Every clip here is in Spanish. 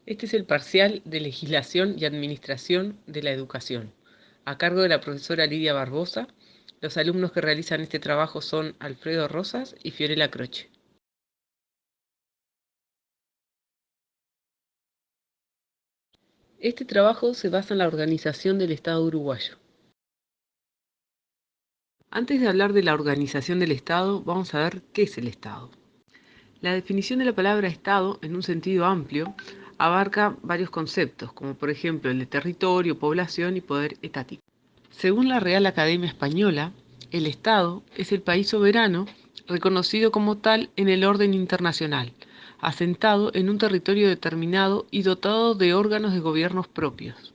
Este es el parcial de Legislación y Administración de la Educación, a cargo de la profesora Lidia Barbosa. Los alumnos que realizan este trabajo son Alfredo Rosas y Fiorella Croce. Este trabajo se basa en la organización del Estado uruguayo. Antes de hablar de la organización del Estado, vamos a ver qué es el Estado. La definición de la palabra Estado, en un sentido amplio, abarca varios conceptos, como por ejemplo el de territorio, población y poder etático. Según la Real Academia Española, el Estado es el país soberano reconocido como tal en el orden internacional, asentado en un territorio determinado y dotado de órganos de gobiernos propios.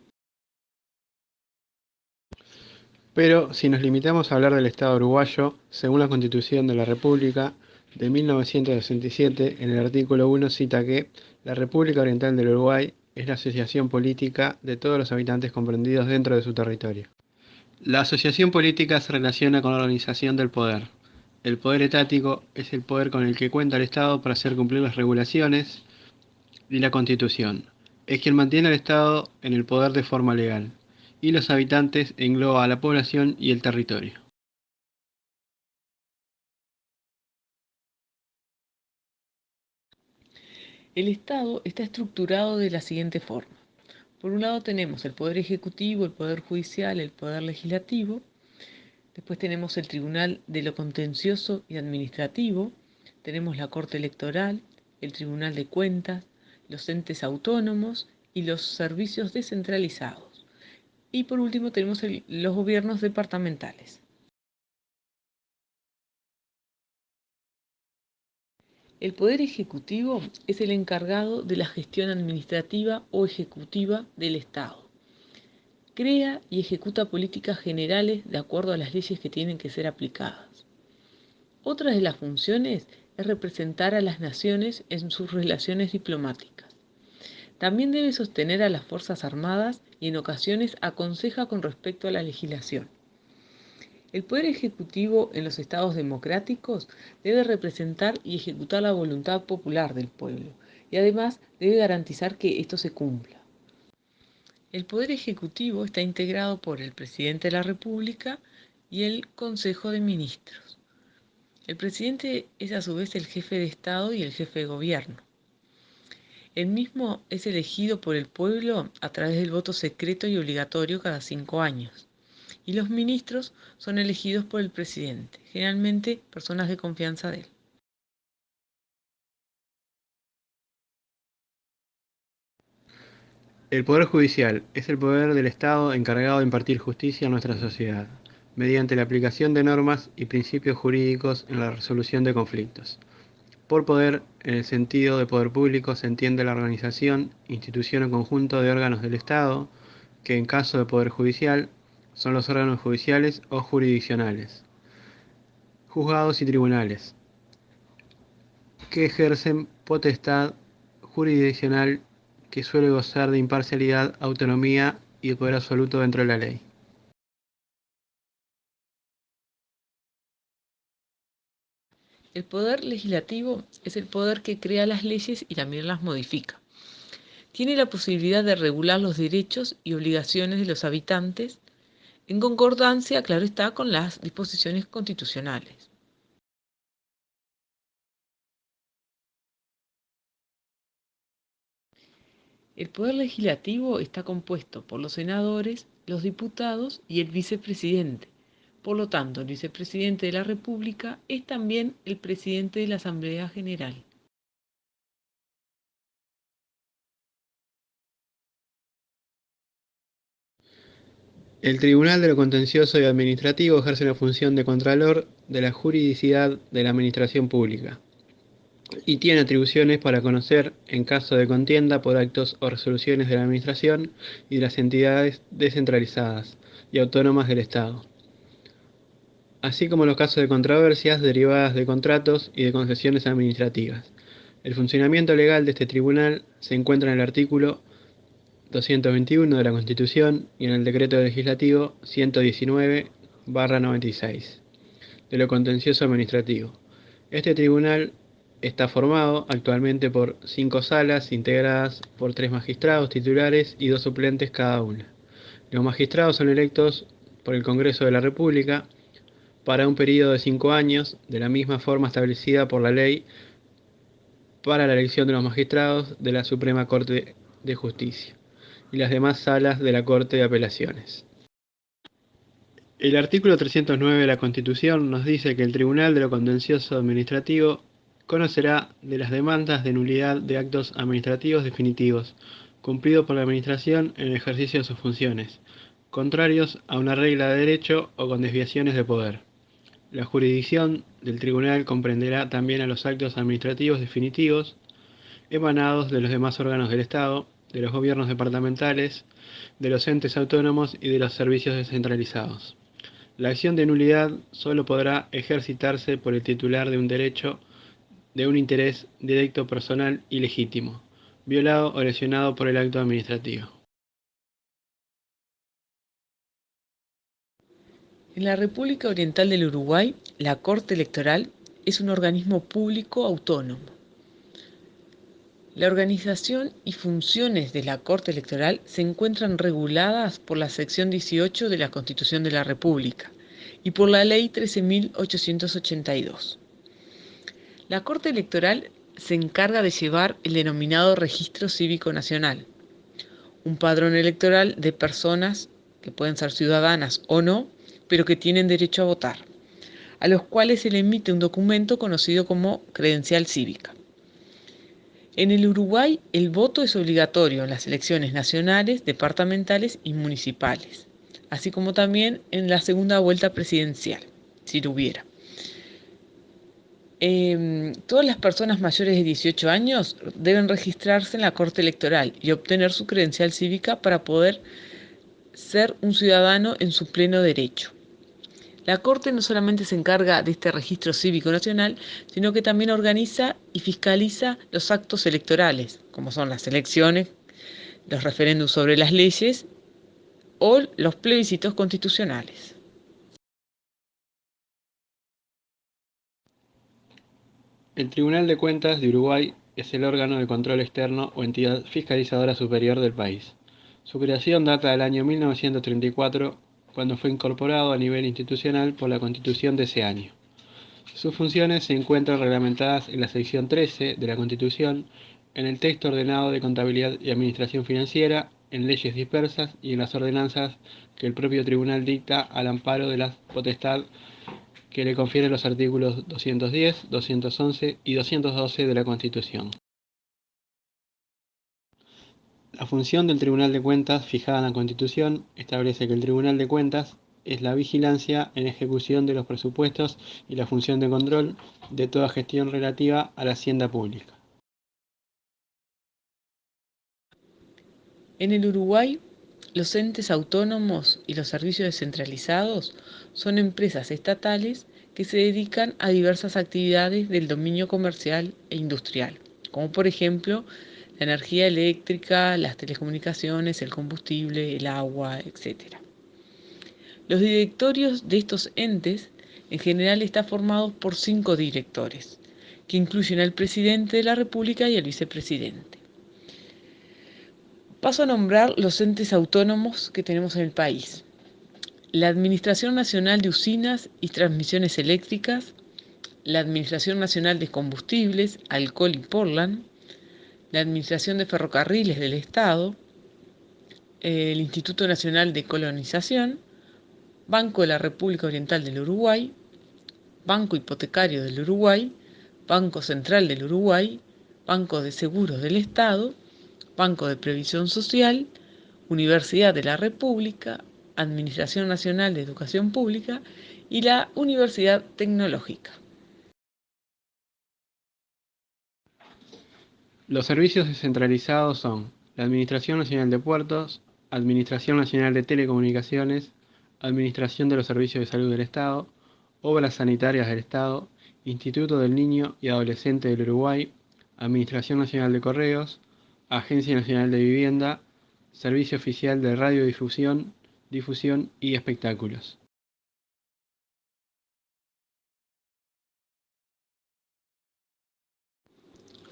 Pero si nos limitamos a hablar del Estado uruguayo, según la Constitución de la República de 1967, en el artículo 1 cita que la República Oriental del Uruguay es la asociación política de todos los habitantes comprendidos dentro de su territorio. La asociación política se relaciona con la organización del poder. El poder etático es el poder con el que cuenta el Estado para hacer cumplir las regulaciones y la Constitución. Es quien mantiene al Estado en el poder de forma legal. Y los habitantes engloba a la población y el territorio. El Estado está estructurado de la siguiente forma. Por un lado tenemos el Poder Ejecutivo, el Poder Judicial, el Poder Legislativo. Después tenemos el Tribunal de lo Contencioso y Administrativo. Tenemos la Corte Electoral, el Tribunal de Cuentas, los entes autónomos y los servicios descentralizados. Y por último tenemos los gobiernos departamentales. El Poder Ejecutivo es el encargado de la gestión administrativa o ejecutiva del Estado. Crea y ejecuta políticas generales de acuerdo a las leyes que tienen que ser aplicadas. Otra de las funciones es representar a las naciones en sus relaciones diplomáticas. También debe sostener a las Fuerzas Armadas y en ocasiones aconseja con respecto a la legislación. El Poder Ejecutivo en los estados democráticos debe representar y ejecutar la voluntad popular del pueblo y además debe garantizar que esto se cumpla. El Poder Ejecutivo está integrado por el Presidente de la República y el Consejo de Ministros. El presidente es a su vez el jefe de Estado y el jefe de gobierno. El mismo es elegido por el pueblo a través del voto secreto y obligatorio cada 5 años. Y los ministros son elegidos por el presidente, generalmente personas de confianza de él. El Poder Judicial es el poder del Estado encargado de impartir justicia a nuestra sociedad, mediante la aplicación de normas y principios jurídicos en la resolución de conflictos. Por poder, en el sentido de poder público, se entiende la organización, institución o conjunto de órganos del Estado, que en caso de poder judicial son los órganos judiciales o jurisdiccionales, juzgados y tribunales, que ejercen potestad jurisdiccional que suele gozar de imparcialidad, autonomía y de poder absoluto dentro de la ley. El poder legislativo es el poder que crea las leyes y también las modifica. Tiene la posibilidad de regular los derechos y obligaciones de los habitantes en concordancia, claro está, con las disposiciones constitucionales. El poder legislativo está compuesto por los senadores, los diputados y el vicepresidente. Por lo tanto, el vicepresidente de la República es también el presidente de la Asamblea General. El Tribunal de lo Contencioso y Administrativo ejerce la función de contralor de la juridicidad de la administración pública y tiene atribuciones para conocer, en caso de contienda por actos o resoluciones de la administración y de las entidades descentralizadas y autónomas del Estado, así como los casos de controversias derivadas de contratos y de concesiones administrativas. El funcionamiento legal de este tribunal se encuentra en el artículo 221 de la Constitución y en el Decreto Legislativo 119/96 de lo contencioso administrativo. Este tribunal Está formado actualmente por 5 salas integradas por 3 magistrados titulares y 2 suplentes cada una. Los magistrados son electos por el Congreso de la República para un periodo de 5 años, de la misma forma establecida por la ley para la elección de los magistrados de la Suprema Corte de Justicia y las demás salas de la Corte de Apelaciones. El artículo 309 de la Constitución nos dice que el Tribunal de lo Contencioso Administrativo conocerá de las demandas de nulidad de actos administrativos definitivos, cumplidos por la Administración en el ejercicio de sus funciones, contrarios a una regla de derecho o con desviaciones de poder. La jurisdicción del Tribunal comprenderá también a los actos administrativos definitivos emanados de los demás órganos del Estado, de los gobiernos departamentales, de los entes autónomos y de los servicios descentralizados. La acción de nulidad solo podrá ejercitarse por el titular de un derecho de un interés directo personal y legítimo, violado o lesionado por el acto administrativo. En la República Oriental del Uruguay, la Corte Electoral es un organismo público autónomo. La organización y funciones de la Corte Electoral se encuentran reguladas por la sección 18 de la Constitución de la República y por la Ley 13.882. La Corte Electoral se encarga de llevar el denominado Registro Cívico Nacional, un padrón electoral de personas que pueden ser ciudadanas o no, pero que tienen derecho a votar, a los cuales se le emite un documento conocido como credencial cívica. En el Uruguay, el voto es obligatorio en las elecciones nacionales, departamentales y municipales, así como también en la segunda vuelta presidencial, si lo hubiera. Todas las personas mayores de 18 años deben registrarse en la Corte Electoral y obtener su credencial cívica para poder ser un ciudadano en su pleno derecho. La Corte no solamente se encarga de este registro cívico nacional, sino que también organiza y fiscaliza los actos electorales, como son las elecciones, los referéndums sobre las leyes o los plebiscitos constitucionales. El Tribunal de Cuentas de Uruguay es el órgano de control externo o entidad fiscalizadora superior del país. Su creación data del año 1934, cuando fue incorporado a nivel institucional por la Constitución de ese año. Sus funciones se encuentran reglamentadas en la sección 13 de la Constitución, en el texto ordenado de Contabilidad y Administración Financiera, en leyes dispersas y en las ordenanzas que el propio tribunal dicta al amparo de la potestad que le confieren los artículos 210, 211 y 212 de la Constitución. La función del Tribunal de Cuentas fijada en la Constitución establece que el Tribunal de Cuentas es la vigilancia en ejecución de los presupuestos y la función de control de toda gestión relativa a la hacienda pública. En el Uruguay, los entes autónomos y los servicios descentralizados son empresas estatales que se dedican a diversas actividades del dominio comercial e industrial, como por ejemplo la energía eléctrica, las telecomunicaciones, el combustible, el agua, etc. Los directorios de estos entes en general están formados por 5 directores, que incluyen al presidente de la República y al vicepresidente. Paso a nombrar los entes autónomos que tenemos en el país. La Administración Nacional de Usinas y Transmisiones Eléctricas, la Administración Nacional de Combustibles, Alcohol y Portland, la Administración de Ferrocarriles del Estado, el Instituto Nacional de Colonización, Banco de la República Oriental del Uruguay, Banco Hipotecario del Uruguay, Banco Central del Uruguay, Banco de Seguros del Estado, Banco de Previsión Social, Universidad de la República, Administración Nacional de Educación Pública y la Universidad Tecnológica. Los servicios descentralizados son la Administración Nacional de Puertos, Administración Nacional de Telecomunicaciones, Administración de los Servicios de Salud del Estado, Obras Sanitarias del Estado, Instituto del Niño y Adolescente del Uruguay, Administración Nacional de Correos, Agencia Nacional de Vivienda, Servicio Oficial de Radiodifusión, Difusión y Espectáculos.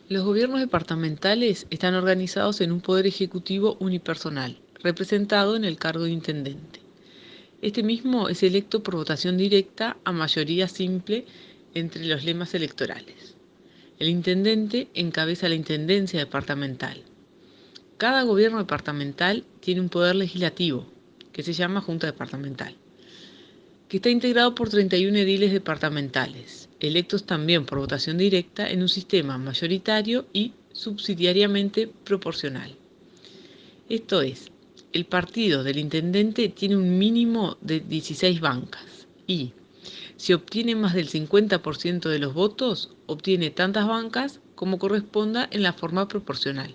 Los gobiernos departamentales están organizados en un poder ejecutivo unipersonal, representado en el cargo de intendente. Este mismo es electo por votación directa a mayoría simple entre los lemas electorales. El intendente encabeza la intendencia departamental. Cada gobierno departamental tiene un poder legislativo, que se llama Junta Departamental, que está integrado por 31 ediles departamentales, electos también por votación directa en un sistema mayoritario y subsidiariamente proporcional. Esto es, el partido del intendente tiene un mínimo de 16 bancas y, si obtiene más del 50% de los votos, obtiene tantas bancas como corresponda en la forma proporcional.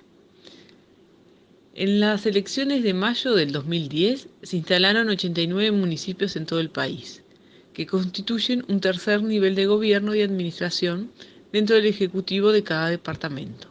En las elecciones de mayo del 2010 se instalaron 89 municipios en todo el país, que constituyen un tercer nivel de gobierno y administración dentro del ejecutivo de cada departamento.